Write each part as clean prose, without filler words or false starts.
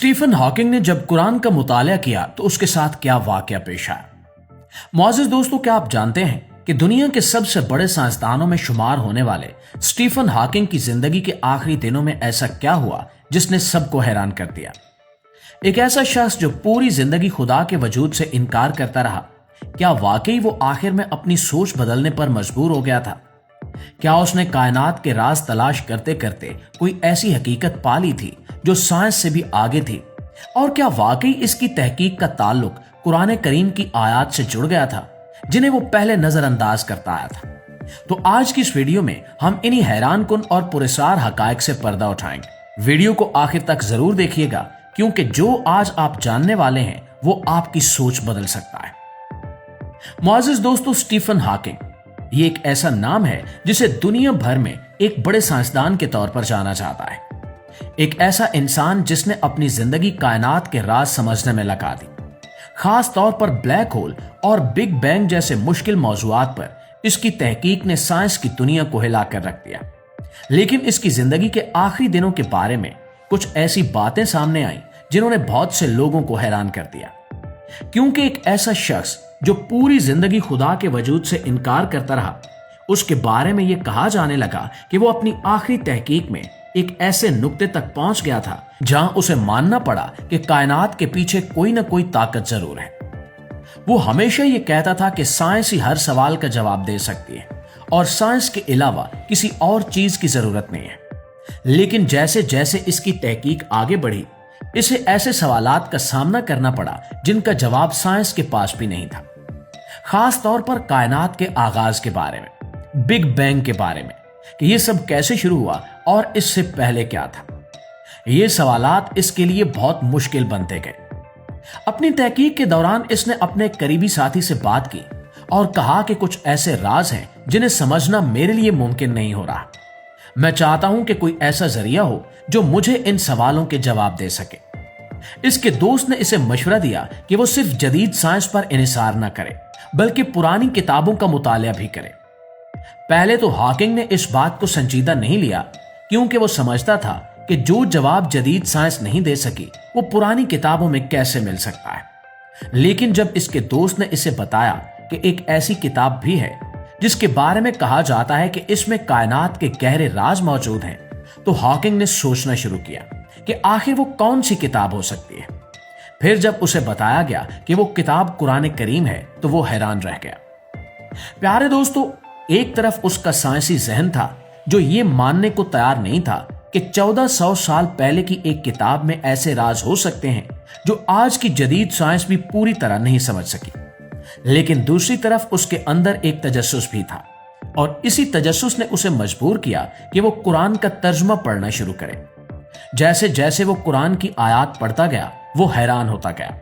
Stephen Hawking ने जब कुरान का मुताला किया तो उसके साथ क्या वाकया पेश आया। मुअज़्ज़िज़ दोस्तों, क्या आप जानते हैं कि दुनिया के सबसे बड़े साइंसदानों में शुमार होने वाले स्टीफन हॉकिंग की जिंदगी के आखिरी दिनों में ऐसा क्या हुआ जिसने सबको हैरान कर दिया। एक ऐसा शख्स जो पूरी जिंदगी खुदा के वजूद से इनकार करता रहा, क्या वाकई वो आखिर में अपनी सोच बदलने पर मजबूर हो गया था? क्या उसने कायनात के राज तलाश करते करते कोई ऐसी हकीकत पा ली थी जो साइंस से भी आगे थी? और क्या वाकई इसकी तहकीक का ताल्लुक कुरान करीम की आयत से जुड़ गया था जिन्हें वो पहले नजरअंदाज करता आया था? तो आज की इस वीडियो में हम इन्हीं हैरान कुन और पुरस्कार हकायक से पर्दा उठाएंगे। वीडियो को आखिर तक जरूर देखिएगा, क्योंकि जो आज आप जानने वाले हैं वो आपकी सोच बदल सकता है। मुअज़्ज़िज़ दोस्तों, स्टीफन हॉकिंग ये एक ऐसा नाम है जिसे दुनिया भर में एक बड़े साइंसदान के तौर पर जाना जाता है। एक ऐसा इंसान जिसने अपनी जिंदगी कायनात के राज समझने में लगा दी। खास तौर पर ब्लैक होल और बिग बैंग जैसे मुश्किल मौज़ूआत पर इसकी तहकीक ने साइंस की दुनिया को हिला कर रख दिया। लेकिन इसकी जिंदगी के आखिरी दिनों के बारे में कुछ ऐसी बातें सामने आई जिन्होंने बहुत से लोगों को हैरान कर दिया, क्योंकि एक ऐसा शख्स जो पूरी जिंदगी खुदा के वजूद से इनकार करता रहा, उसके बारे में यह कहा जाने लगा कि वो अपनी आखिरी तहकीक में एक ऐसे नुक्ते तक पहुंच गया था जहां उसे मानना पड़ा कि कायनात के पीछे कोई ना कोई ताकत जरूर है। वो हमेशा ये कहता था कि साइंस ही हर सवाल का जवाब दे सकती है और साइंस के अलावा किसी और चीज की जरूरत नहीं है। लेकिन जैसे जैसे इसकी तहकीक आगे बढ़ी, इसे ऐसे सवालात का सामना करना पड़ा जिनका जवाब साइंस के पास भी नहीं था। खास तौर पर कायनात के आगाज के बारे में, बिग बैंग के बारे में, कि ये सब कैसे शुरू हुआ और इससे पहले क्या था। ये सवालात इसके लिए बहुत मुश्किल बनते गए। अपनी तहकीक के दौरान इसने अपने करीबी साथी से बात की और कहा कि कुछ ऐसे राज हैं जिन्हें समझना मेरे लिए मुमकिन नहीं हो रहा। मैं चाहता हूं कि कोई ऐसा जरिया हो जो मुझे इन सवालों के जवाब दे सके। इसके दोस्त ने इसे मशवरा दिया कि वो सिर्फ जदीद साइंस पर इन्हिसार न करे, बल्कि पुरानी किताबों का मुताला भी करे। पहले तो हॉकिंग ने इस बात को संजीदा नहीं लिया, क्योंकि वो समझता था कि जो जवाब जदीद साइंस नहीं दे सकी वो पुरानी किताबों में कैसे मिल सकता है। लेकिन जब इसके दोस्त ने इसे बताया कि एक ऐसी किताब भी है जिसके बारे में कहा जाता है कि इसमें कायनात के गहरे राज मौजूद हैं, तो हॉकिंग ने सोचना शुरू किया कि आखिर वो कौन सी किताब हो सकती है। फिर जब उसे बताया गया कि वो किताब कुरान करीम है तो वो हैरान रह गया। प्यारे दोस्तों, एक तरफ उसका साइंसी जहन था जो ये मानने को तैयार नहीं था कि 1400 साल पहले की एक किताब में ऐसे राज हो सकते हैं जो आज की जदीद साइंस भी पूरी तरह नहीं समझ सकी। लेकिन दूसरी तरफ उसके अंदर एक तजस्सुस भी था, और इसी तजस्सुस ने उसे मजबूर किया कि वो कुरान का तर्जुमा पढ़ना शुरू करे। जैसे जैसे वो कुरान की आयत पढ़ता गया, वो हैरान होता गया।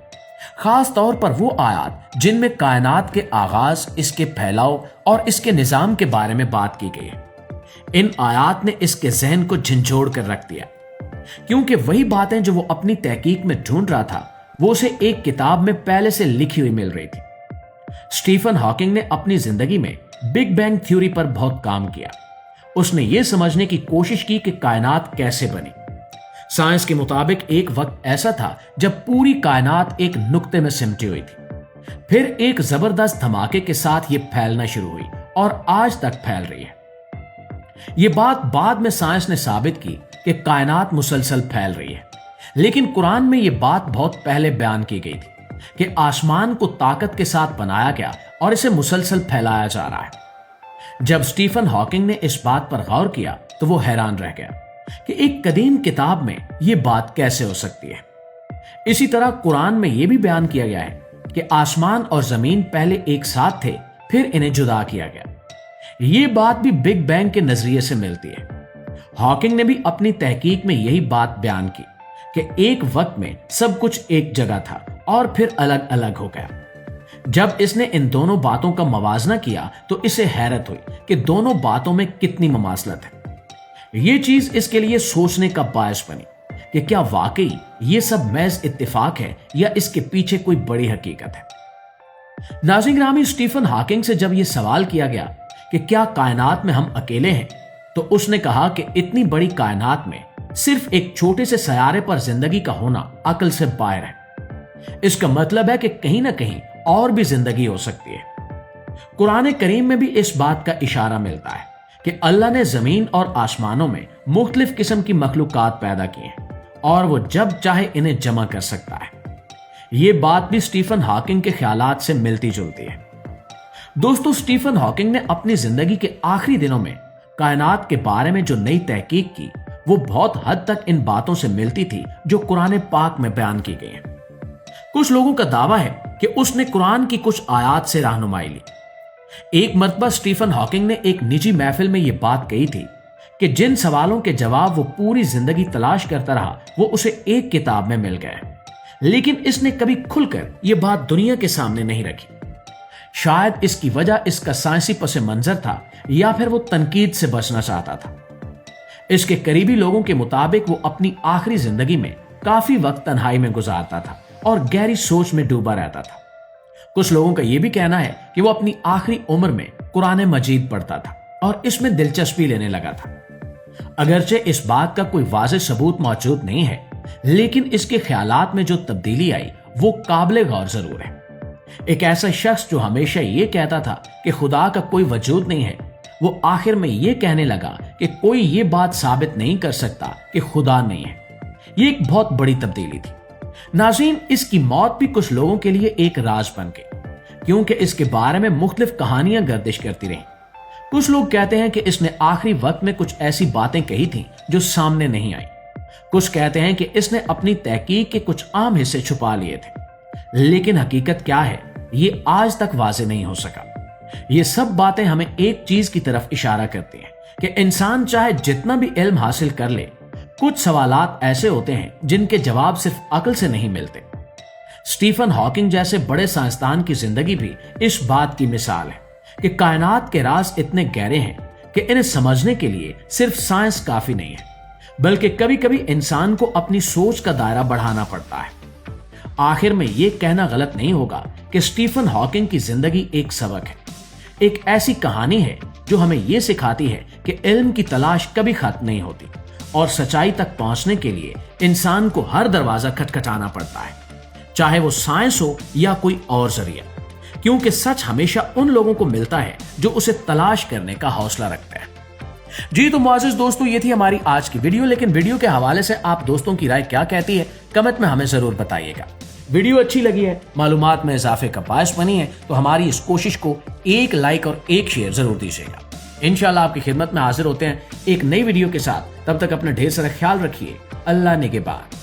खास तौर पर वो आयत जिनमें कायनात के आगाज, इसके फैलाव और इसके निजाम के बारे में बात की गई है। इन आयत ने इसके जहन को झंझोड़ कर रख दिया, क्योंकि वही बातें जो वो अपनी तहकीक में ढूंढ रहा था वो उसे एक किताब में पहले से लिखी हुई मिल रही थी। स्टीफन हॉकिंग ने अपनी जिंदगी में बिग बैंग थ्योरी पर बहुत काम किया। उसने ये समझने की कोशिश की कि कायनात कैसे बनी। साइंस के मुताबिक एक वक्त ऐसा था जब पूरी कायनात एक नुक्ते में सिमटी हुई थी। फिर एक जबरदस्त धमाके के साथ ये फैलना शुरू हुई और आज तक फैल रही है। ये बात बाद में साइंस ने साबित की कि कायनात मुसलसल फैल रही है, लेकिन कुरान में यह बात बहुत पहले बयान की गई थी कि आसमान को ताकत के साथ बनाया गया और इसे मुसलसल फैलाया जा रहा है। जब स्टीफन हॉकिंग ने इस बात पर गौर किया तो वो हैरान रह गया कि एक कदीम किताब में यह बात कैसे हो सकती है। इसी तरह कुरान में यह भी बयान किया गया है कि आसमान और जमीन पहले एक साथ थे, फिर इन्हें जुदा किया गया। यह बात भी बिग बैंग के नजरिए से मिलती है। हॉकिंग ने भी अपनी तहकीक में यही बात बयान की कि एक वक्त में सब कुछ एक जगह था और फिर अलग अलग हो गया। जब इसने इन दोनों बातों का मवाजना किया तो इसे हैरत हुई कि दोनों बातों में कितनी ममासलत है। यह चीज इसके लिए सोचने का बायस बनी कि क्या वाकई ये सब महज इत्तेफाक है या इसके पीछे कोई बड़ी हकीकत है। नाज़रीन ग्रामी, स्टीफन हॉकिंग से जब यह सवाल किया गया कि क्या कायनात में हम अकेले हैं, तो उसने कहा कि इतनी बड़ी कायनात में सिर्फ एक छोटे से सैयारे पर जिंदगी का होना अकल से बाहर है। इसका मतलब है कि कहीं ना कहीं और भी जिंदगी हो सकती है। कुरान करीम में भी इस बात का इशारा मिलता है कि अल्लाह ने जमीन और आसमानों में मुख्तलिफ किस्म की मखलूकात पैदा की हैं और वो जब चाहे इन्हें जमा कर सकता है। ये बात भी स्टीफन हॉकिंग के ख्यालात से मिलती जुलती है। दोस्तों, स्टीफन हॉकिंग ने अपनी जिंदगी के आखिरी दिनों में कायनात के बारे में जो नई तहकीक की, वो बहुत हद तक इन बातों से मिलती थी जो कुरान पाक में बयान की गई हैं। कुछ लोगों का दावा है कि उसने कुरान की कुछ आयात से रहनुमाई ली। एक मर्तबा स्टीफन हॉकिंग ने एक निजी महफिल में यह बात कही थी कि जिन सवालों के जवाब वो पूरी जिंदगी तलाश करता रहा, वो उसे एक किताब में मिल गए, लेकिन इसने कभी खुलकर यह बात दुनिया के सामने नहीं रखी। शायद इसकी वजह इसका साइंसी पस मंजर था या फिर वो तनकीद से बचना चाहता था। इसके करीबी लोगों के मुताबिक वो अपनी आखिरी जिंदगी में काफी वक्त तन्हाई में गुजारता था और गहरी सोच में डूबा रहता था। कुछ लोगों का यह भी कहना है कि वो अपनी आखिरी उम्र में कुरान मजीद पढ़ता था और इसमें दिलचस्पी लेने लगा था। अगरचे इस बात का कोई वाज़ेह सबूत मौजूद नहीं है, लेकिन इसके ख्यालात में जो तब्दीली आई वो काबिल गौर जरूर है। एक ऐसा शख्स जो हमेशा ये कहता था कि खुदा का कोई वजूद नहीं है, वो आखिर में ये कहने लगा कि कोई ये बात साबित नहीं कर सकता कि खुदा नहीं है। ये एक बहुत बड़ी तब्दीली थी। नाज़रीन, इसकी मौत भी कुछ लोगों के लिए एक राज बन गई, क्योंकि इसके बारे में मुख्तलिफ कहानियां गर्दिश करती रहीं। कुछ लोग कहते हैं कि इसने आखिरी वक्त में कुछ ऐसी बातें कही थी जो सामने नहीं आई। कुछ कहते हैं कि इसने अपनी तहकीक के कुछ आम हिस्से छुपा लिए थे, लेकिन हकीकत क्या है ये आज तक वाज़ेह नहीं हो सका। ये सब बातें हमें एक चीज की तरफ इशारा करती हैं कि इंसान चाहे जितना भी इल्म हासिल कर ले, कुछ सवालात ऐसे होते हैं जिनके जवाब सिर्फ अकल से नहीं मिलते। स्टीफन हॉकिंग जैसे बड़े साइंसदान की जिंदगी भी इस बात की मिसाल है कि कायनात के राज इतने गहरे हैं कि इन्हें समझने के लिए सिर्फ साइंस काफी नहीं है, बल्कि कभी कभी इंसान को अपनी सोच का दायरा बढ़ाना पड़ता है। आखिर में यह कहना गलत नहीं होगा कि स्टीफन हॉकिंग की जिंदगी एक सबक है, एक ऐसी कहानी है जो हमें यह सिखाती है कि इल्म की तलाश कभी खत्म नहीं होती और सच्चाई तक पहुंचने के लिए इंसान को हर दरवाजा खटखटाना पड़ता है, चाहे वो साइंस हो या कोई और जरिया, क्योंकि सच हमेशा उन लोगों को मिलता है जो उसे तलाश करने का हौसला रखते हैं। जी तो मुआज़िज़ दोस्तों, ये थी हमारी आज की वीडियो। लेकिन वीडियो के हवाले से आप दोस्तों की राय क्या कहती है, कमेंट में हमें जरूर बताइएगा। वीडियो अच्छी लगी है, मालूमात में इजाफे का बायस बनी है, तो हमारी इस कोशिश को एक लाइक और एक शेयर जरूर दीजिएगा। इंशाल्लाह आपकी खिदमत में हाजिर होते हैं एक नई वीडियो के साथ। तब तक अपना ढेर सारा ख्याल रखिए। अल्लाह निगहबान।